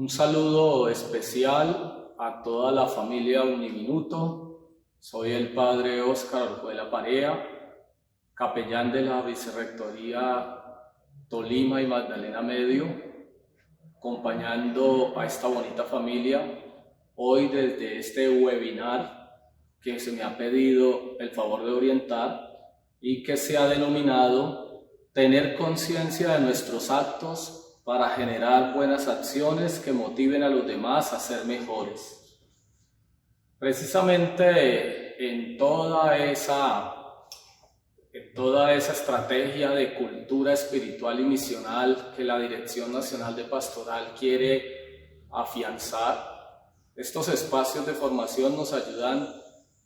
Un saludo especial a toda la familia Uniminuto. Soy el padre Óscar Orjuela Parea, capellán de la Vicerrectoría Tolima y Magdalena Medio, acompañando a esta bonita familia hoy desde este webinar que se me ha pedido el favor de orientar y que se ha denominado Tener conciencia de nuestros actos para generar buenas acciones que motiven a los demás a ser mejores. Precisamente en toda esa estrategia de cultura espiritual y misional que la Dirección Nacional de Pastoral quiere afianzar, estos espacios de formación nos ayudan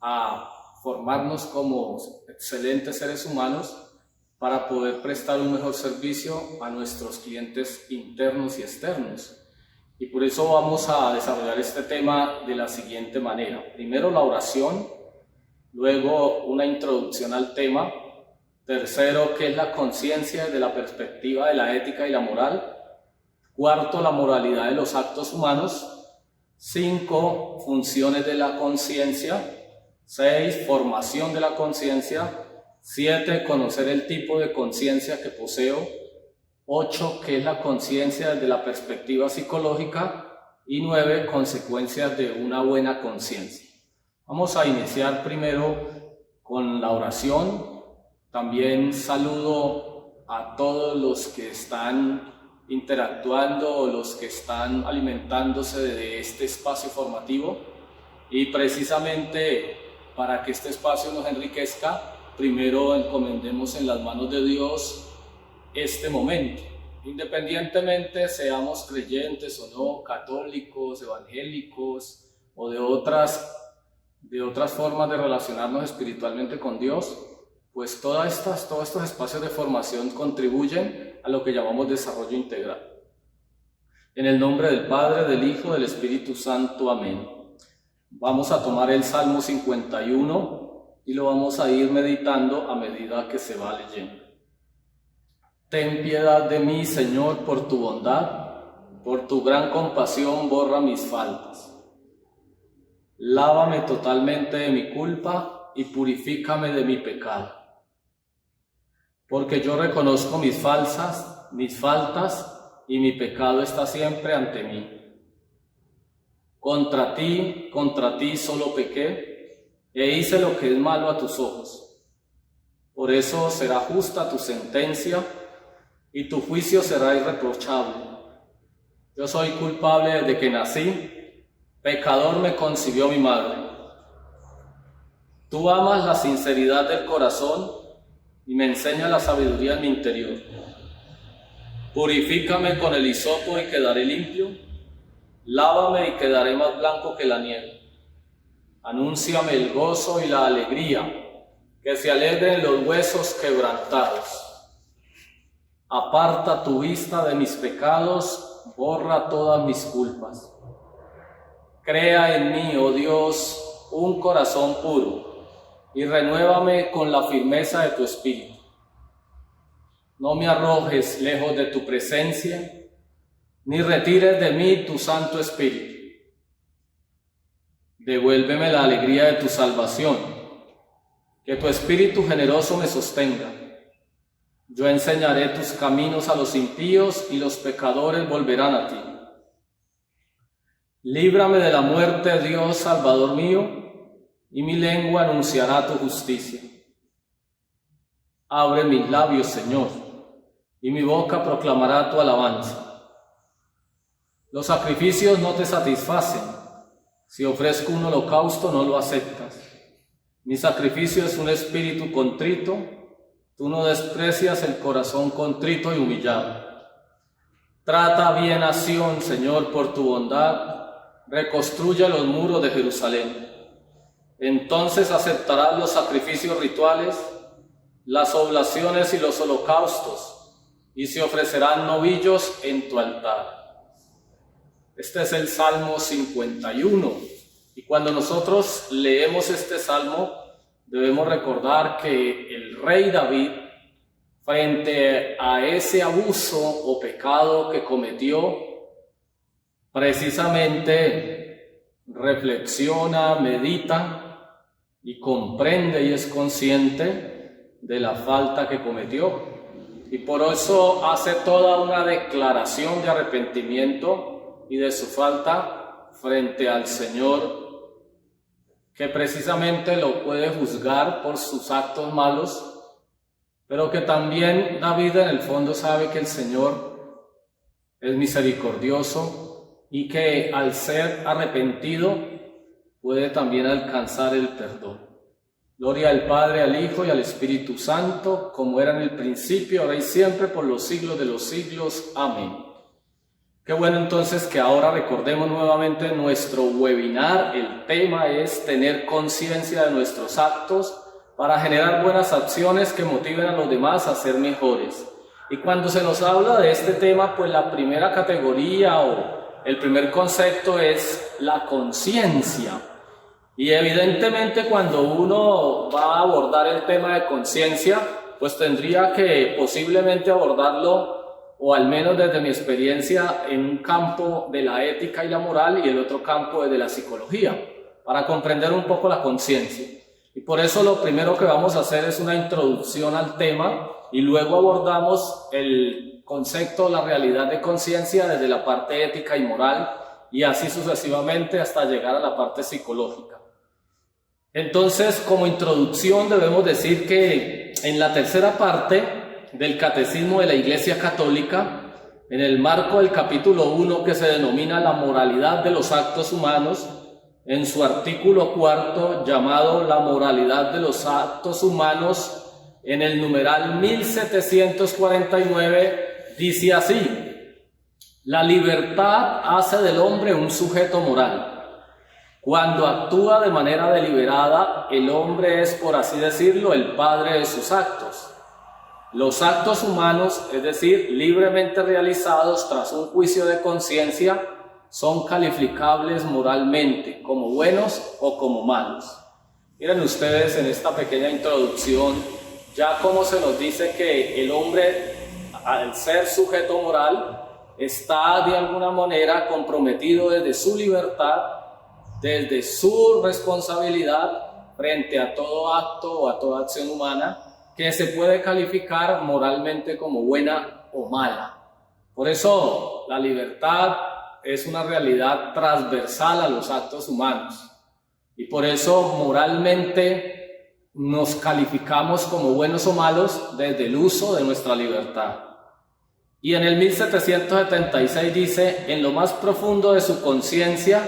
a formarnos como excelentes seres humanos para poder prestar un mejor servicio a nuestros clientes internos y externos. Y por eso vamos a desarrollar este tema de la siguiente manera. Primero la oración, luego una introducción al tema, tercero qué es la conciencia desde la perspectiva de la ética y la moral, cuarto la moralidad de los actos humanos, 5 funciones de la conciencia, 6 formación de la conciencia, 7 conocer el tipo de conciencia que poseo, 8 qué es la conciencia desde la perspectiva psicológica y 9 consecuencias de una buena conciencia. Vamos a iniciar primero con la oración. También saludo a todos los que están interactuando o los que están alimentándose de este espacio formativo, y precisamente para que este espacio nos enriquezca, primero encomendemos en las manos de Dios este momento. Independientemente seamos creyentes o no, católicos, evangélicos o de otras formas de relacionarnos espiritualmente con Dios, pues todos estos espacios de formación contribuyen a lo que llamamos desarrollo integral. En el nombre del Padre, del Hijo, del Espíritu Santo. Amén. Vamos a tomar el Salmo 51 y lo vamos a ir meditando a medida que se va leyendo. Ten piedad de mí, Señor, por tu bondad, por tu gran compasión borra mis faltas. Lávame totalmente de mi culpa y purifícame de mi pecado. Porque yo reconozco mis faltas, y mi pecado está siempre ante mí. Contra ti solo pequé, e hice lo que es malo a tus ojos. Por eso será justa tu sentencia, y tu juicio será irreprochable. Yo soy culpable desde que nací, pecador me concibió mi madre. Tú amas la sinceridad del corazón, y me enseñas la sabiduría en mi interior. Purifícame con el hisopo y quedaré limpio, lávame y quedaré más blanco que la nieve. Anúnciame el gozo y la alegría, que se alegren los huesos quebrantados. Aparta tu vista de mis pecados, borra todas mis culpas. Crea en mí, oh Dios, un corazón puro, y renuévame con la firmeza de tu espíritu. No me arrojes lejos de tu presencia, ni retires de mí tu Santo Espíritu. Devuélveme la alegría de tu salvación, que tu Espíritu generoso me sostenga. Yo enseñaré tus caminos a los impíos, y los pecadores volverán a ti. Líbrame de la muerte, Dios Salvador mío, y mi lengua anunciará tu justicia. Abre mis labios, Señor, y mi boca proclamará tu alabanza. Los sacrificios no te satisfacen. Si ofrezco un holocausto, no lo aceptas. Mi sacrificio es un espíritu contrito. Tú no desprecias el corazón contrito y humillado. Trata bien a Sión, Señor, por tu bondad. Reconstruye los muros de Jerusalén. Entonces aceptarás los sacrificios rituales, las oblaciones y los holocaustos, y se ofrecerán novillos en tu altar. Este es el Salmo 51, y cuando nosotros leemos este Salmo, debemos recordar que el rey David, frente a ese abuso o pecado que cometió, precisamente reflexiona, medita y comprende y es consciente de la falta que cometió. Y por eso hace toda una declaración de arrepentimiento y de su falta frente al Señor, que precisamente lo puede juzgar por sus actos malos, pero que también David en el fondo sabe que el Señor es misericordioso y que al ser arrepentido puede también alcanzar el perdón. Gloria al Padre, al Hijo y al Espíritu Santo, como era en el principio, ahora y siempre, por los siglos de los siglos. Amén. Qué bueno entonces que ahora recordemos nuevamente nuestro webinar. El tema es tener conciencia de nuestros actos para generar buenas acciones que motiven a los demás a ser mejores. Y cuando se nos habla de este tema, pues la primera categoría o el primer concepto es la conciencia. Y evidentemente cuando uno va a abordar el tema de conciencia, pues tendría que posiblemente abordarlo, o al menos desde mi experiencia, en un campo de la ética y la moral y el otro campo de la psicología, para comprender un poco la conciencia. Y por eso lo primero que vamos a hacer es una introducción al tema y luego abordamos el concepto, la realidad de conciencia desde la parte ética y moral y así sucesivamente hasta llegar a la parte psicológica. Entonces, como introducción debemos decir que en la tercera parte del Catecismo de la Iglesia Católica, en el marco del capítulo 1 que se denomina la moralidad de los actos humanos, en su artículo 4 llamado la moralidad de los actos humanos, en el numeral 1749 dice así: la libertad hace del hombre un sujeto moral. Cuando actúa de manera deliberada, el hombre es, por así decirlo, el padre de sus actos. Los actos humanos, es decir, libremente realizados tras un juicio de conciencia, son calificables moralmente como buenos o como malos. Miren ustedes en esta pequeña introducción ya cómo se nos dice que el hombre, al ser sujeto moral, está de alguna manera comprometido desde su libertad, desde su responsabilidad frente a todo acto o a toda acción humana que se puede calificar moralmente como buena o mala. Por eso la libertad es una realidad transversal a los actos humanos y por eso moralmente nos calificamos como buenos o malos desde el uso de nuestra libertad. Y en el 1776 dice: en lo más profundo de su conciencia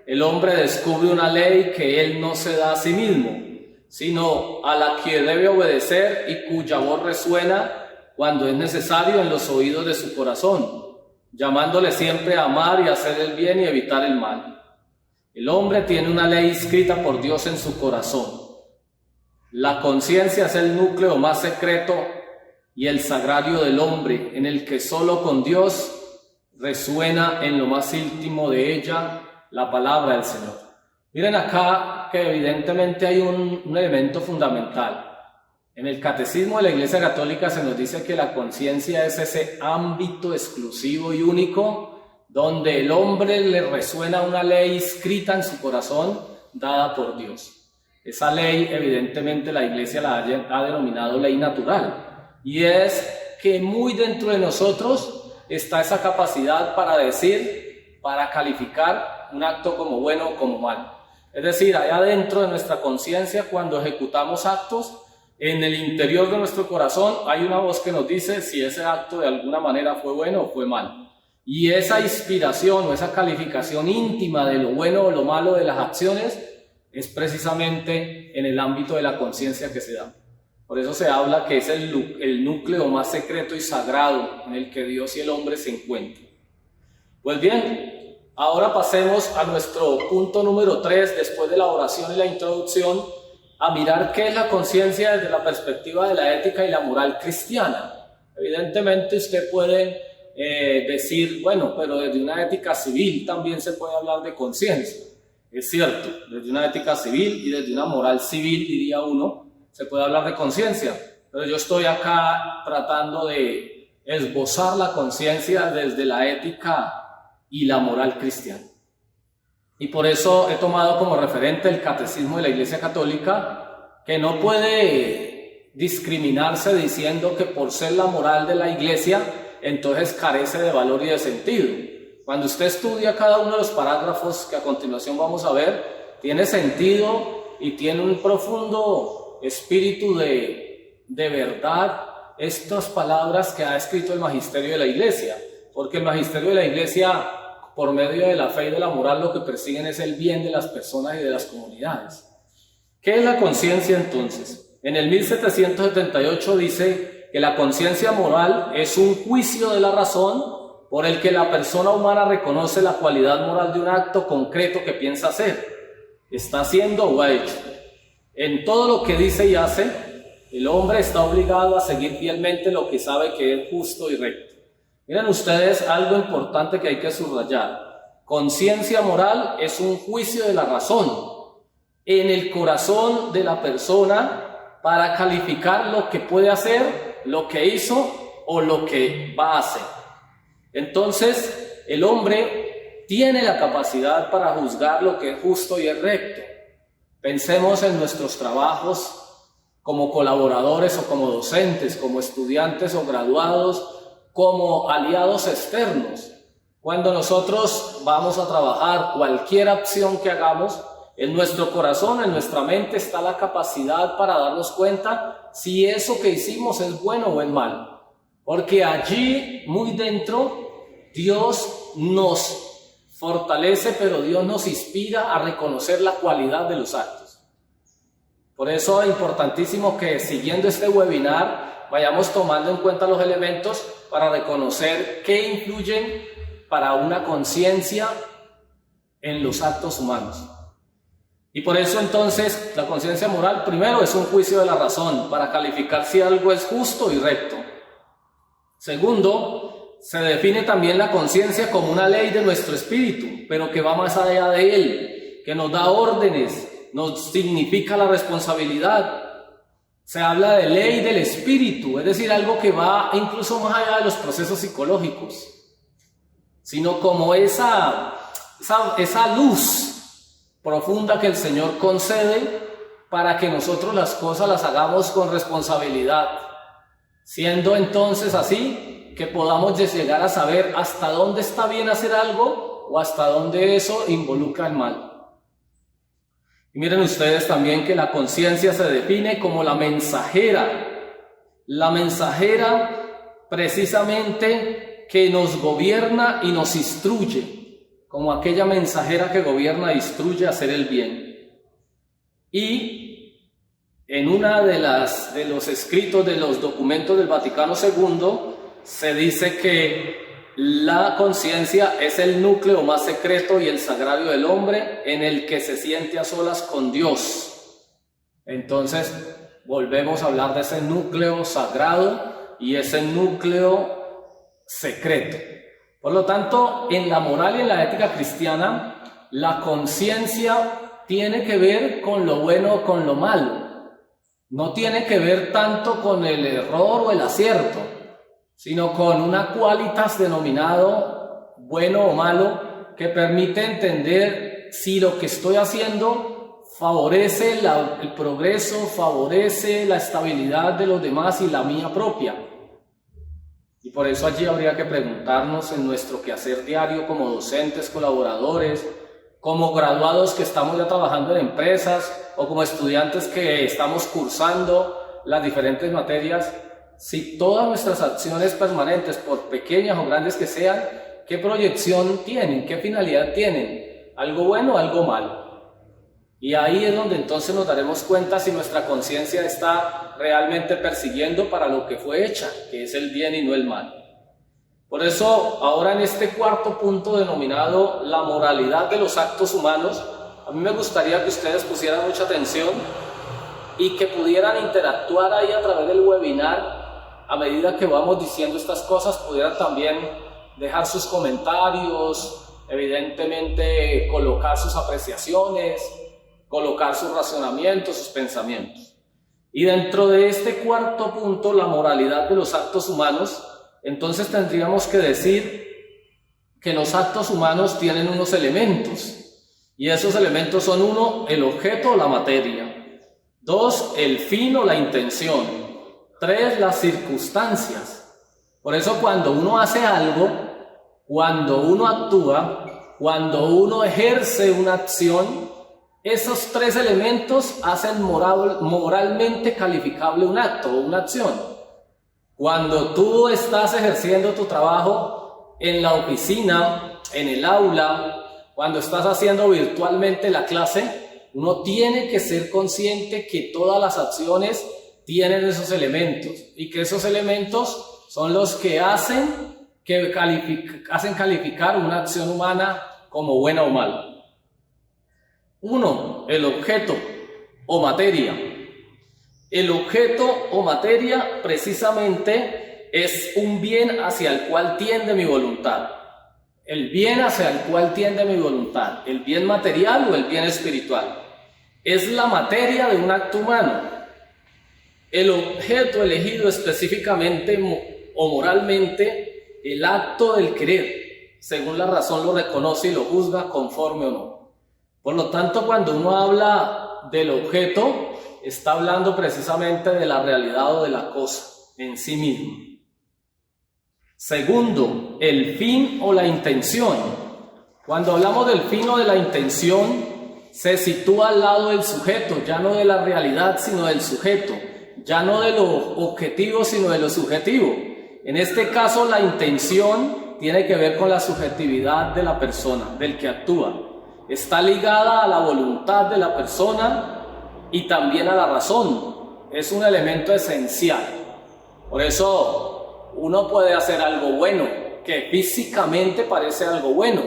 el hombre descubre una ley que él no se da a sí mismo, sino a la que debe obedecer y cuya voz resuena cuando es necesario en los oídos de su corazón, llamándole siempre a amar y hacer el bien y evitar el mal. El hombre tiene una ley escrita por Dios en su corazón. La conciencia es el núcleo más secreto y el sagrario del hombre, en el que solo con Dios resuena en lo más íntimo de ella la palabra del Señor. Miren acá que evidentemente hay un elemento fundamental. En el Catecismo de la Iglesia Católica se nos dice que la conciencia es ese ámbito exclusivo y único donde el hombre le resuena una ley escrita en su corazón, dada por Dios. Esa ley evidentemente la Iglesia la ha denominado ley natural, y es que muy dentro de nosotros está esa capacidad para decir, para calificar un acto como bueno o como malo. Es decir, allá dentro de nuestra conciencia, cuando ejecutamos actos, en el interior de nuestro corazón hay una voz que nos dice si ese acto de alguna manera fue bueno o fue malo. Y esa inspiración o esa calificación íntima de lo bueno o lo malo de las acciones es precisamente en el ámbito de la conciencia que se da. Por eso se habla que es el núcleo más secreto y sagrado en el que Dios y el hombre se encuentran. Pues bien, ahora pasemos a nuestro punto número 3, después de la oración y la introducción, a mirar qué es la conciencia desde la perspectiva de la ética y la moral cristiana. Evidentemente usted puede decir, bueno, pero desde una ética civil también se puede hablar de conciencia. Es cierto, desde una ética civil y desde una moral civil, diría uno, se puede hablar de conciencia, pero yo estoy acá tratando de esbozar la conciencia desde la ética y la moral cristiana. Y por eso he tomado como referente el Catecismo de la Iglesia Católica, que no puede discriminarse diciendo que por ser la moral de la Iglesia, entonces carece de valor y de sentido. Cuando usted estudia cada uno de los parágrafos que a continuación vamos a ver, tiene sentido y tiene un profundo espíritu de verdad estas palabras que ha escrito el magisterio de la Iglesia, porque el magisterio de la Iglesia, por medio de la fe y de la moral, lo que persiguen es el bien de las personas y de las comunidades. ¿Qué es la conciencia entonces? En el 1778 dice que la conciencia moral es un juicio de la razón por el que la persona humana reconoce la cualidad moral de un acto concreto que piensa hacer, está haciendo o ha hecho. En todo lo que dice y hace, el hombre está obligado a seguir fielmente lo que sabe que es justo y recto. Miren ustedes algo importante que hay que subrayar. Conciencia moral es un juicio de la razón en el corazón de la persona para calificar lo que puede hacer, lo que hizo o lo que va a hacer. Entonces, el hombre tiene la capacidad para juzgar lo que es justo y es recto. Pensemos en nuestros trabajos como colaboradores o como docentes, como estudiantes o graduados, como aliados externos. Cuando nosotros vamos a trabajar, cualquier acción que hagamos, en nuestro corazón, en nuestra mente está la capacidad para darnos cuenta si eso que hicimos es bueno o es malo. Porque allí, muy dentro, Dios nos fortalece, pero Dios nos inspira a reconocer la cualidad de los actos. Por eso es importantísimo que siguiendo este webinar vayamos tomando en cuenta los elementos para reconocer qué influyen para una conciencia en los actos humanos. Y por eso entonces la conciencia moral primero es un juicio de la razón para calificar si algo es justo y recto. Segundo, se define también la conciencia como una ley de nuestro espíritu, pero que va más allá de él, que nos da órdenes, nos significa la responsabilidad. Se habla de ley del espíritu, es decir, algo que va incluso más allá de los procesos psicológicos, sino como esa luz profunda que el Señor concede para que nosotros las cosas las hagamos con responsabilidad, siendo entonces así que podamos llegar a saber hasta dónde está bien hacer algo o hasta dónde eso involucra el mal. Y miren ustedes también que la conciencia se define como la mensajera precisamente que nos gobierna y nos instruye, como aquella mensajera que gobierna e instruye a hacer el bien. Y en una de los escritos de los documentos del Vaticano II se dice que la conciencia es el núcleo más secreto y el sagrario del hombre en el que se siente a solas con Dios. Entonces, volvemos a hablar de ese núcleo sagrado y ese núcleo secreto. Por lo tanto, en la moral y en la ética cristiana, la conciencia tiene que ver con lo bueno o con lo malo. No tiene que ver tanto con el error o el acierto, sino con una qualitas denominado bueno o malo que permite entender si lo que estoy haciendo favorece el progreso, favorece la estabilidad de los demás y la mía propia. Y por eso allí habría que preguntarnos en nuestro quehacer diario como docentes, colaboradores, como graduados que estamos ya trabajando en empresas o como estudiantes que estamos cursando las diferentes materias, si todas nuestras acciones permanentes, por pequeñas o grandes que sean, ¿qué proyección tienen? ¿Qué finalidad tienen? ¿Algo bueno o algo malo? Y ahí es donde entonces nos daremos cuenta si nuestra conciencia está realmente persiguiendo para lo que fue hecha, que es el bien y no el mal. Por eso, ahora en este cuarto punto denominado la moralidad de los actos humanos, a mí me gustaría que ustedes pusieran mucha atención y que pudieran interactuar ahí a través del webinar. A medida que vamos diciendo estas cosas, pudieran también dejar sus comentarios, evidentemente colocar sus apreciaciones, colocar sus razonamientos, sus pensamientos. Y dentro de este cuarto punto, la moralidad de los actos humanos, entonces tendríamos que decir que los actos humanos tienen unos elementos, y esos elementos son: 1, el objeto o la materia; 2, el fin o la intención; 3, las circunstancias. Por eso cuando uno hace algo, cuando uno actúa, cuando uno ejerce una acción, esos 3 elementos hacen moralmente calificable un acto o una acción. Cuando tú estás ejerciendo tu trabajo en la oficina, en el aula, cuando estás haciendo virtualmente la clase, uno tiene que ser consciente que todas las acciones tienen esos elementos, y que esos elementos son los que hacen calificar una acción humana como buena o mala. 1, el objeto o materia. El objeto o materia precisamente es un bien hacia el cual tiende mi voluntad. El bien hacia el cual tiende mi voluntad, el bien material o el bien espiritual, es la materia de un acto humano. El objeto elegido específicamente o moralmente, el acto del querer, según la razón lo reconoce y lo juzga conforme o no. Por lo tanto, cuando uno habla del objeto, está hablando precisamente de la realidad o de la cosa en sí misma. Segundo, el fin o la intención. Cuando hablamos del fin o de la intención, se sitúa al lado del sujeto, ya no de la realidad, sino del sujeto, ya no de lo objetivo, sino de lo subjetivo. En este caso, la intención tiene que ver con la subjetividad de la persona, del que actúa. Está ligada a la voluntad de la persona y también a la razón. Es un elemento esencial. Por eso, uno puede hacer algo bueno, que físicamente parece algo bueno,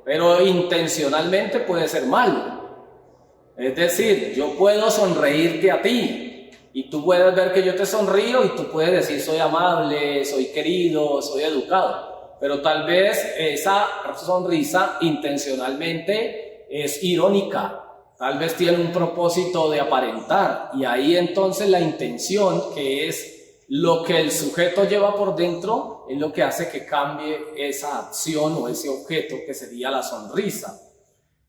pero intencionalmente puede ser malo. Es decir, yo puedo sonreírte a ti, y tú puedes ver que yo te sonrío y tú puedes decir: soy amable, soy querido, soy educado. Pero tal vez esa sonrisa intencionalmente es irónica, tal vez tiene un propósito de aparentar, y ahí entonces la intención, que es lo que el sujeto lleva por dentro, es lo que hace que cambie esa acción o ese objeto, que sería la sonrisa.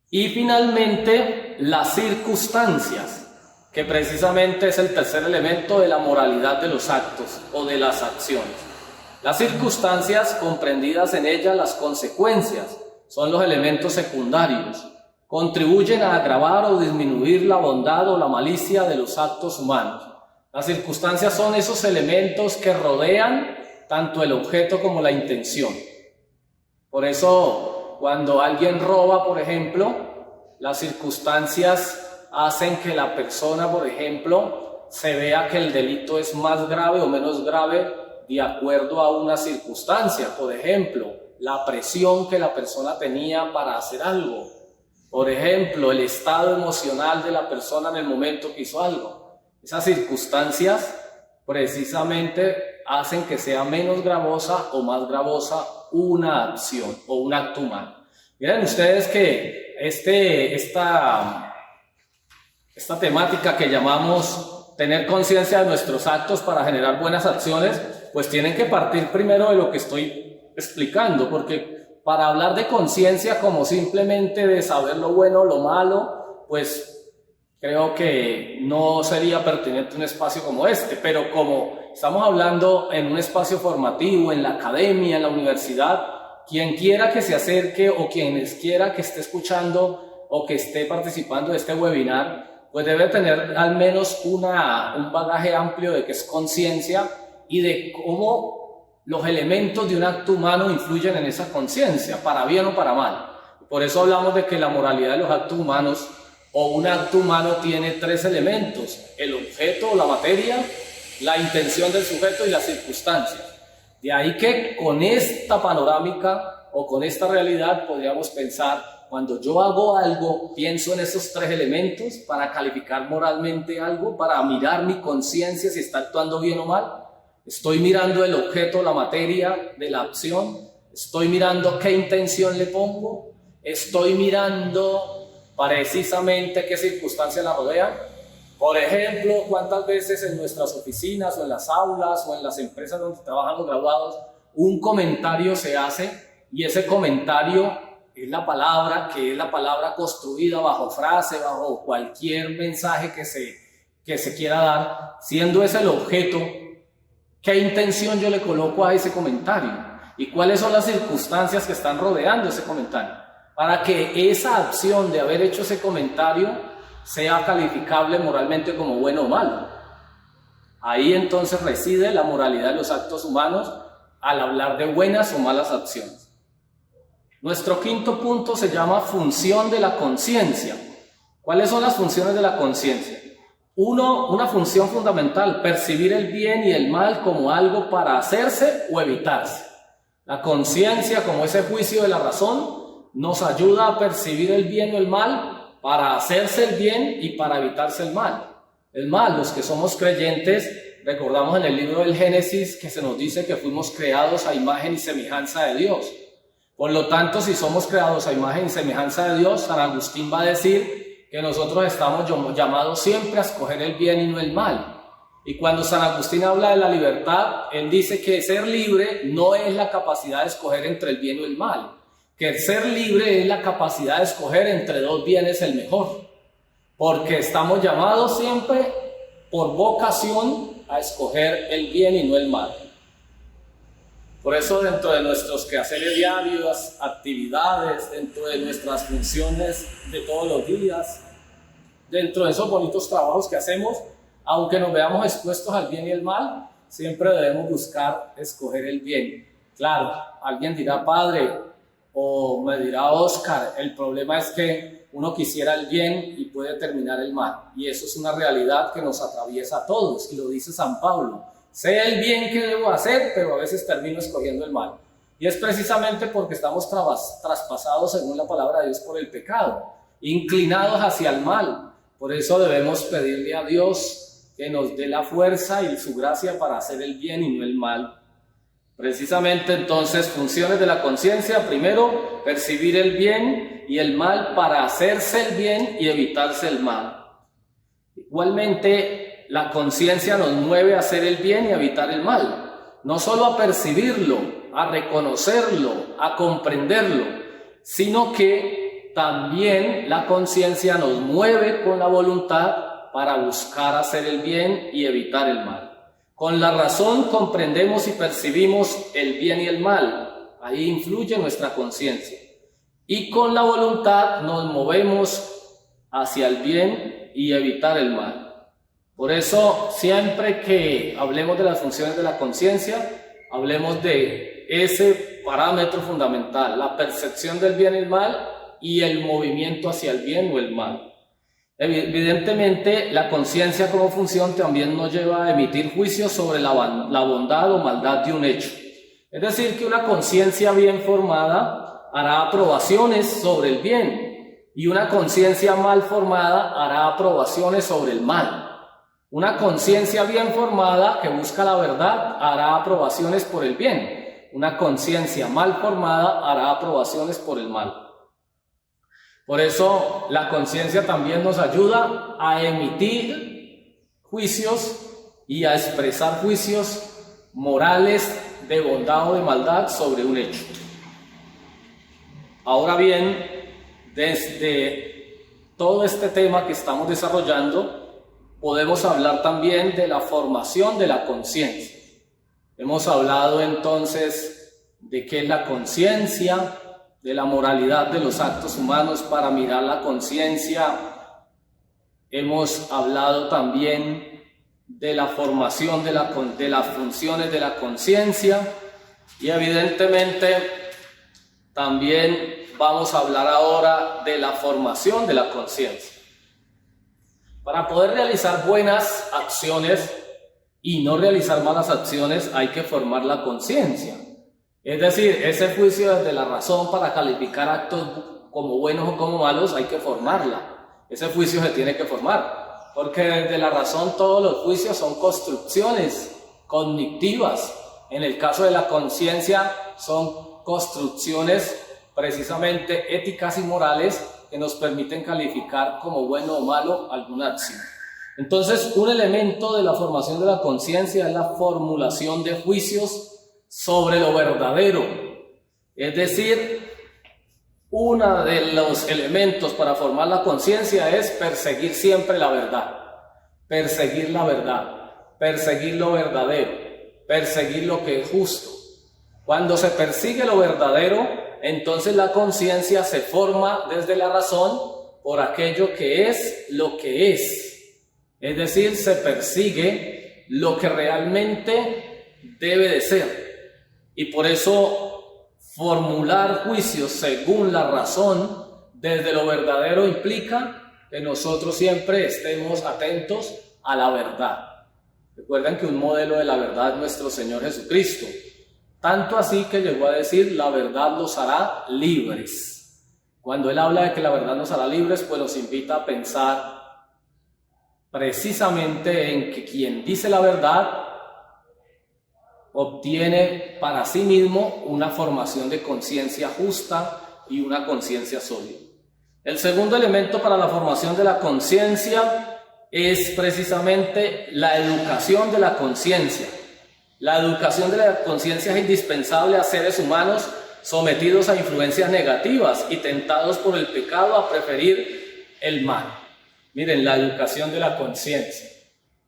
Y finalmente, las circunstancias, que precisamente es el tercer elemento de la moralidad de los actos o de las acciones. Las circunstancias, comprendidas en ellas las consecuencias, son los elementos secundarios. Contribuyen a agravar o disminuir la bondad o la malicia de los actos humanos. Las circunstancias son esos elementos que rodean tanto el objeto como la intención. Por eso, cuando alguien roba, por ejemplo, las circunstancias hacen que la persona, por ejemplo, se vea que el delito es más grave o menos grave de acuerdo a una circunstancia. Por ejemplo, la presión que la persona tenía para hacer algo. Por ejemplo, el estado emocional de la persona en el momento que hizo algo. Esas circunstancias precisamente hacen que sea menos gravosa o más gravosa una acción o un acto humano. Miren ustedes que esta temática que llamamos tener conciencia de nuestros actos para generar buenas acciones, pues tienen que partir primero de lo que estoy explicando, porque para hablar de conciencia como simplemente de saber lo bueno o lo malo, pues creo que no sería pertinente un espacio como este. Pero como estamos hablando en un espacio formativo, en la academia, en la universidad, quien quiera que se acerque o quienes quiera que esté escuchando o que esté participando de este webinar, pues debe tener al menos un bagaje amplio de qué es conciencia y de cómo los elementos de un acto humano influyen en esa conciencia, para bien o para mal. Por eso hablamos de que la moralidad de los actos humanos o un acto humano tiene 3 elementos: el objeto o la materia, la intención del sujeto y las circunstancias. De ahí que con esta panorámica o con esta realidad podríamos pensar: cuando yo hago algo, pienso en esos 3 elementos para calificar moralmente algo, para mirar mi conciencia si está actuando bien o mal. Estoy mirando el objeto, la materia de la acción. Estoy mirando qué intención le pongo. Estoy mirando precisamente qué circunstancias la rodean. Por ejemplo, cuántas veces en nuestras oficinas o en las aulas o en las empresas donde trabajan los graduados, un comentario se hace y ese comentario es la palabra, que es la palabra construida bajo frase, bajo cualquier mensaje que se quiera dar, siendo ese el objeto, ¿qué intención yo le coloco a ese comentario? ¿Y cuáles son las circunstancias que están rodeando ese comentario? Para que esa acción de haber hecho ese comentario sea calificable moralmente como bueno o malo. Ahí entonces reside la moralidad de los actos humanos al hablar de buenas o malas acciones. Nuestro quinto punto se llama función de la conciencia. ¿Cuáles son las funciones de la conciencia? Una función fundamental, percibir el bien y el mal como algo para hacerse o evitarse. La conciencia, como ese juicio de la razón, nos ayuda a percibir el bien o el mal para hacerse el bien y para evitarse el mal. El mal, los que somos creyentes, recordamos en el libro del Génesis que se nos dice que fuimos creados a imagen y semejanza de Dios. Por lo tanto, si somos creados a imagen y semejanza de Dios, San Agustín va a decir que nosotros estamos llamados siempre a escoger el bien y no el mal. Y cuando San Agustín habla de la libertad, él dice que ser libre no es la capacidad de escoger entre el bien o el mal, que ser libre es la capacidad de escoger entre dos bienes el mejor, porque estamos llamados siempre por vocación a escoger el bien y no el mal. Por eso dentro de nuestros quehaceres diarios, actividades, dentro de nuestras funciones de todos los días, dentro de esos bonitos trabajos que hacemos, aunque nos veamos expuestos al bien y el mal, siempre debemos buscar escoger el bien. Claro, alguien dirá, padre, o me dirá Oscar, el problema es que uno quisiera el bien y puede terminar el mal. Y eso es una realidad que nos atraviesa a todos, y lo dice San Pablo. Sé el bien que debo hacer, pero a veces termino escogiendo el mal. Y es precisamente porque estamos traspasados, según la palabra de Dios, por el pecado, inclinados hacia el mal. Por eso debemos pedirle a Dios que nos dé la fuerza y su gracia para hacer el bien y no el mal. Precisamente entonces, funciones de la conciencia: primero, percibir el bien y el mal para hacerse el bien y evitarse el mal. Igualmente, la conciencia nos mueve a hacer el bien y a evitar el mal, no solo a percibirlo, a reconocerlo, a comprenderlo, sino que también la conciencia nos mueve con la voluntad para buscar hacer el bien y evitar el mal. Con la razón comprendemos y percibimos el bien y el mal, ahí influye nuestra conciencia. Y con la voluntad nos movemos hacia el bien y evitar el mal. Por eso, siempre que hablemos de las funciones de la conciencia, hablemos de ese parámetro fundamental, la percepción del bien y el mal y el movimiento hacia el bien o el mal. Evidentemente, la conciencia como función también nos lleva a emitir juicios sobre la bondad o maldad de un hecho. Es decir, que una conciencia bien formada hará aprobaciones sobre el bien y una conciencia mal formada hará aprobaciones sobre el mal. Una conciencia bien formada que busca la verdad hará aprobaciones por el bien. Una conciencia mal formada hará aprobaciones por el mal. Por eso la conciencia también nos ayuda a emitir juicios y a expresar juicios morales de bondad o de maldad sobre un hecho. Ahora bien, desde todo este tema que estamos desarrollando, podemos hablar también de la formación de la conciencia. Hemos hablado entonces de qué es la conciencia, de la moralidad de los actos humanos para mirar la conciencia. Hemos hablado también de la formación de las funciones de la conciencia y evidentemente también vamos a hablar ahora de la formación de la conciencia. Para poder realizar buenas acciones y no realizar malas acciones hay que formar la conciencia. Es decir, ese juicio desde la razón para calificar actos como buenos o como malos hay que formarla. Ese juicio se tiene que formar, porque desde la razón todos los juicios son construcciones cognitivas. En el caso de la conciencia son construcciones precisamente éticas y morales que nos permiten calificar como bueno o malo alguna acción. Entonces, un elemento de la formación de la conciencia es la formulación de juicios sobre lo verdadero. Es decir, uno de los elementos para formar la conciencia es perseguir siempre la verdad, perseguir la verdad, perseguir lo verdadero, perseguir lo que es justo. Cuando se persigue lo verdadero, entonces la conciencia se forma desde la razón por aquello que es lo que es. Es decir, se persigue lo que realmente debe de ser. Y por eso formular juicios según la razón desde lo verdadero implica que nosotros siempre estemos atentos a la verdad. Recuerden que un modelo de la verdad es nuestro Señor Jesucristo. Tanto así que llegó a decir, la verdad los hará libres. Cuando Él habla de que la verdad nos hará libres, pues nos invita a pensar precisamente en que quien dice la verdad obtiene para sí mismo una formación de conciencia justa y una conciencia sólida. El segundo elemento para la formación de la conciencia es precisamente la educación de la conciencia. La educación de la conciencia es indispensable a seres humanos sometidos a influencias negativas y tentados por el pecado a preferir el mal. Miren, la educación de la conciencia.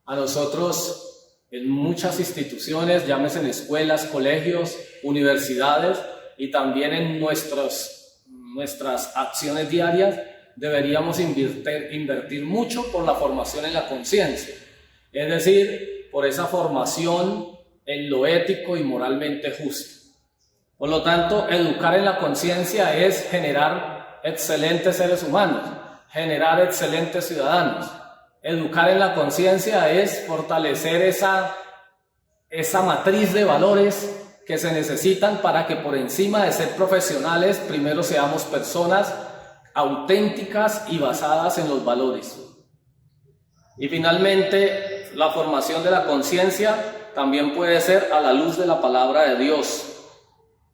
A nosotros en muchas instituciones, llámese en escuelas, colegios, universidades y también en nuestras acciones diarias, deberíamos invertir mucho por la formación en la conciencia. Es decir, por esa formación en lo ético y moralmente justo. Por lo tanto, educar en la conciencia es generar excelentes seres humanos, generar excelentes ciudadanos. Educar en la conciencia es fortalecer esa matriz de valores que se necesitan para que por encima de ser profesionales, primero seamos personas auténticas y basadas en los valores. Y finalmente, la formación de la conciencia también puede ser a la luz de la palabra de Dios,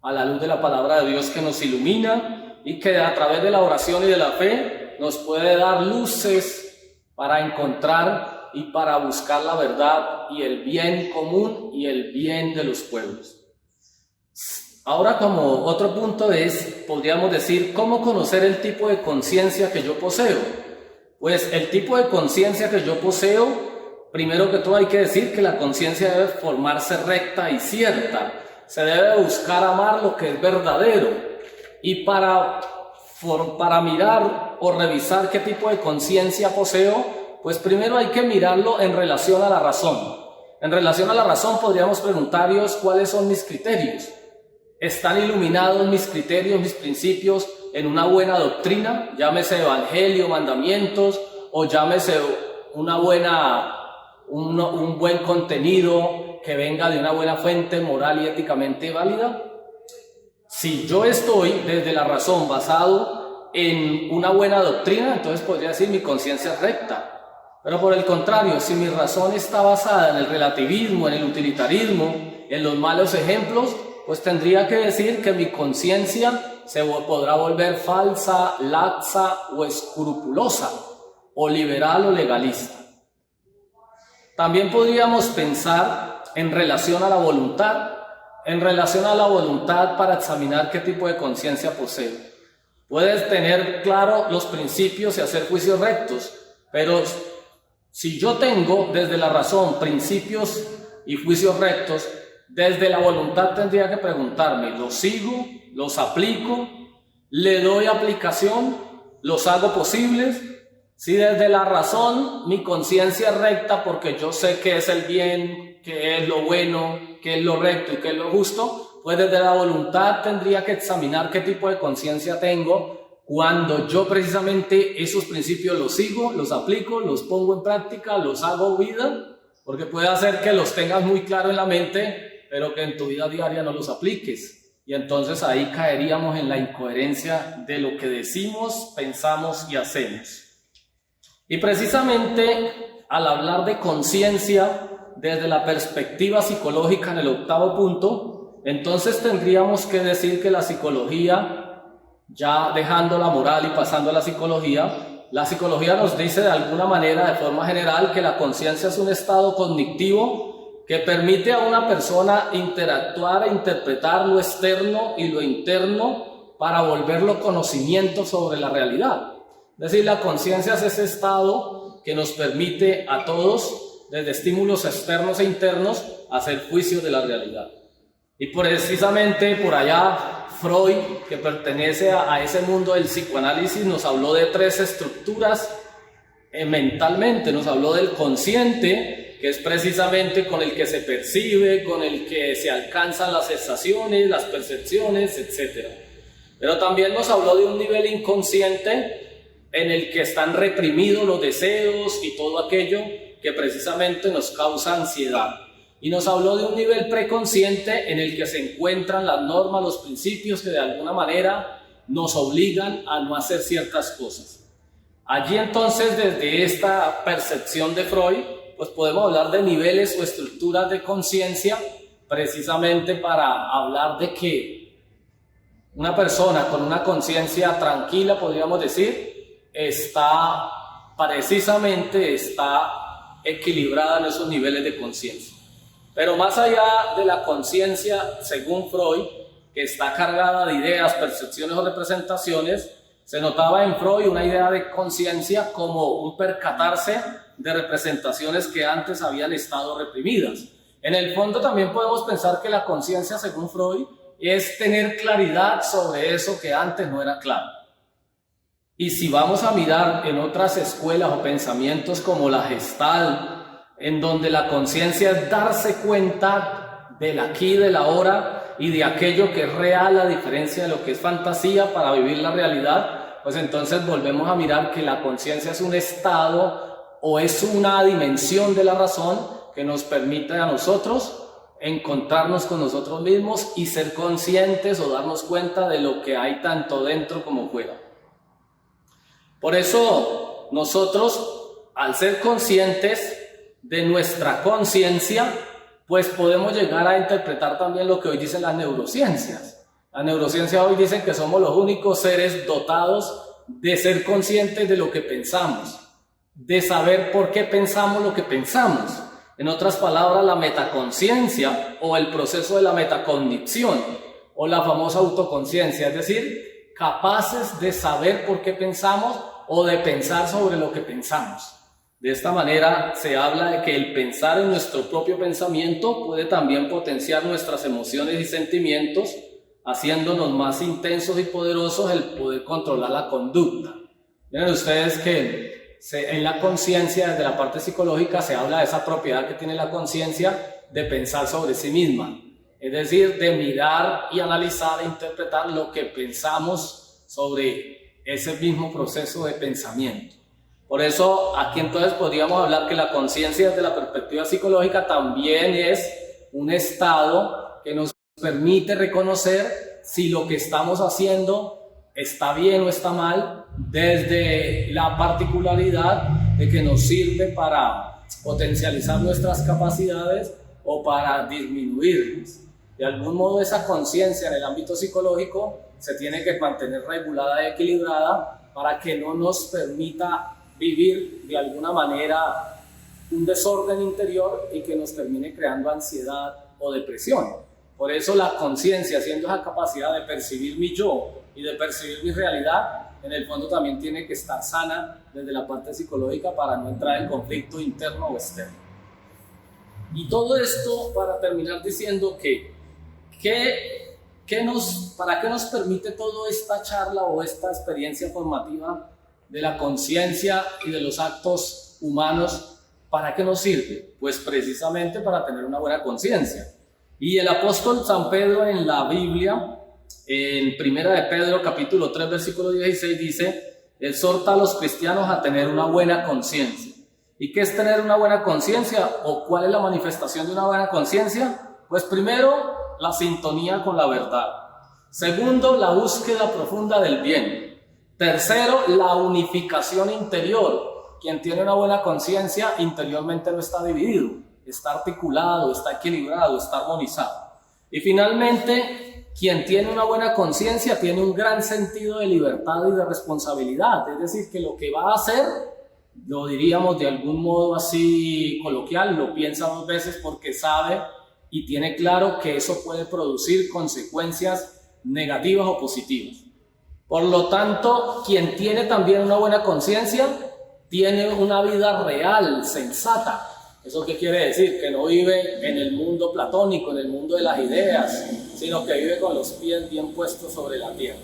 a la luz de la palabra de Dios que nos ilumina y que a través de la oración y de la fe nos puede dar luces para encontrar y para buscar la verdad y el bien común y el bien de los pueblos. Ahora, como otro punto podríamos decir, ¿cómo conocer el tipo de conciencia que yo poseo? Pues el tipo de conciencia que yo poseo, primero que todo hay que decir que la conciencia debe formarse recta y cierta. Se debe buscar amar lo que es verdadero. Y para mirar o revisar qué tipo de conciencia poseo, pues primero hay que mirarlo en relación a la razón. En relación a la razón podríamos preguntarnos cuáles son mis criterios. ¿Están iluminados mis criterios, mis principios en una buena doctrina? Llámese evangelio, mandamientos, o llámese un buen contenido que venga de una buena fuente moral y éticamente válida. Si yo estoy desde la razón basado en una buena doctrina, entonces podría decir mi conciencia es recta. Pero por el contrario, si mi razón está basada en el relativismo, en el utilitarismo, en los malos ejemplos, pues tendría que decir que mi conciencia se podrá volver falsa, laxa o escrupulosa, o liberal o legalista. También podríamos pensar en relación a la voluntad, para examinar qué tipo de conciencia poseo. Puedes tener claro los principios y hacer juicios rectos, pero si yo tengo desde la razón principios y juicios rectos, desde la voluntad tendría que preguntarme, ¿los sigo? ¿Los aplico? ¿Le doy aplicación? ¿Los hago posibles? Si desde la razón mi conciencia es recta porque yo sé qué es el bien, qué es lo bueno, qué es lo recto y qué es lo justo, pues desde la voluntad tendría que examinar qué tipo de conciencia tengo cuando yo precisamente esos principios los sigo, los aplico, los pongo en práctica, los hago vida, porque puede hacer que los tengas muy claro en la mente, pero que en tu vida diaria no los apliques. Y entonces ahí caeríamos en la incoherencia de lo que decimos, pensamos y hacemos. Y precisamente al hablar de conciencia desde la perspectiva psicológica en el octavo punto, entonces tendríamos que decir que la psicología, ya dejando la moral y pasando a la psicología nos dice de alguna manera, de forma general, que la conciencia es un estado cognitivo que permite a una persona interactuar e interpretar lo externo y lo interno para volverlo conocimiento sobre la realidad. Es decir, la conciencia es ese estado que nos permite a todos, desde estímulos externos e internos, hacer juicio de la realidad. Y precisamente por allá Freud, que pertenece a ese mundo del psicoanálisis, nos habló de 3 estructuras mentalmente. Nos habló del consciente, que es precisamente con el que se percibe, con el que se alcanzan las sensaciones, las percepciones, etc. Pero también nos habló de un nivel inconsciente en el que están reprimidos los deseos y todo aquello que precisamente nos causa ansiedad. Y nos habló de un nivel preconsciente en el que se encuentran las normas, los principios que de alguna manera nos obligan a no hacer ciertas cosas. Allí entonces, desde esta percepción de Freud, pues podemos hablar de niveles o estructuras de conciencia, precisamente para hablar de que una persona con una conciencia tranquila, podríamos decir, está equilibrada en esos niveles de conciencia. Pero más allá de la conciencia, según Freud, que está cargada de ideas, percepciones o representaciones, se notaba en Freud una idea de conciencia como un percatarse de representaciones que antes habían estado reprimidas. En el fondo también podemos pensar que la conciencia, según Freud, es tener claridad sobre eso que antes no era claro. Y si vamos a mirar en otras escuelas o pensamientos como la Gestalt, en donde la conciencia es darse cuenta del aquí y del ahora y de aquello que es real a diferencia de lo que es fantasía para vivir la realidad, pues entonces volvemos a mirar que la conciencia es un estado o es una dimensión de la razón que nos permite a nosotros encontrarnos con nosotros mismos y ser conscientes o darnos cuenta de lo que hay tanto dentro como fuera. Por eso nosotros, al ser conscientes de nuestra conciencia, pues podemos llegar a interpretar también lo que hoy dicen las neurociencias. La neurociencia hoy dice que somos los únicos seres dotados de ser conscientes de lo que pensamos, de saber por qué pensamos lo que pensamos. En otras palabras, la metaconciencia o el proceso de la metacognición o la famosa autoconciencia, es decir, capaces de saber por qué pensamos o de pensar sobre lo que pensamos. De esta manera se habla de que el pensar en nuestro propio pensamiento puede también potenciar nuestras emociones y sentimientos, haciéndonos más intensos y poderosos el poder controlar la conducta. Miren ustedes que en la conciencia, desde la parte psicológica, se habla de esa propiedad que tiene la conciencia de pensar sobre sí misma, es decir, de mirar y analizar e interpretar lo que pensamos sobre ese mismo proceso de pensamiento. Por eso aquí entonces podríamos hablar que la conciencia desde la perspectiva psicológica también es un estado que nos permite reconocer si lo que estamos haciendo está bien o está mal, desde la particularidad de que nos sirve para potencializar nuestras capacidades o para disminuirlas. De algún modo esa conciencia en el ámbito psicológico se tiene que mantener regulada y equilibrada para que no nos permita vivir de alguna manera un desorden interior y que nos termine creando ansiedad o depresión. Por eso la conciencia, siendo esa capacidad de percibir mi yo y de percibir mi realidad, en el fondo también tiene que estar sana desde la parte psicológica para no entrar en conflicto interno o externo. Y todo esto para terminar diciendo ¿para qué nos permite toda esta charla o esta experiencia formativa de la conciencia y de los actos humanos? ¿Para qué nos sirve? Pues precisamente para tener una buena conciencia. Y el apóstol San Pedro en la Biblia, en Primera de Pedro capítulo 3 versículo 16 dice: exhorta a los cristianos a tener una buena conciencia. ¿Y qué es tener una buena conciencia? ¿O cuál es la manifestación de una buena conciencia? Pues primero, la sintonía con la verdad. Segundo, la búsqueda profunda del bien. Tercero, la unificación interior. Quien tiene una buena conciencia interiormente no está dividido, está articulado, está equilibrado, está armonizado. Y finalmente, quien tiene una buena conciencia tiene un gran sentido de libertad y de responsabilidad, es decir, que lo que va a hacer lo diríamos de algún modo así coloquial, lo piensa 2 veces porque sabe y tiene claro que eso puede producir consecuencias negativas o positivas. Por lo tanto, quien tiene también una buena conciencia, tiene una vida real, sensata. ¿Eso qué quiere decir? Que no vive en el mundo platónico, en el mundo de las ideas, sino que vive con los pies bien puestos sobre la tierra.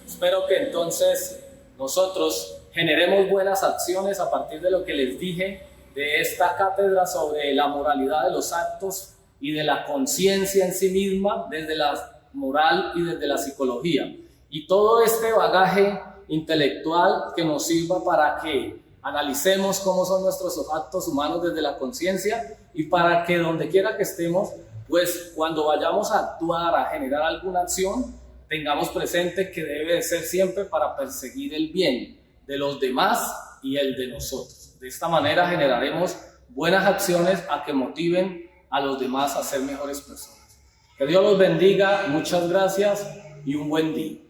Espero que entonces nosotros generemos buenas acciones a partir de lo que les dije de esta cátedra sobre la moralidad de los actos y de la conciencia en sí misma desde la moral y desde la psicología. Y todo este bagaje intelectual que nos sirva para que analicemos cómo son nuestros actos humanos desde la conciencia y para que donde quiera que estemos, pues cuando vayamos a actuar, a generar alguna acción, tengamos presente que debe de ser siempre para perseguir el bien de los demás y el de nosotros. De esta manera generaremos buenas acciones a que motiven a los demás a ser mejores personas. Que Dios los bendiga, muchas gracias y un buen día.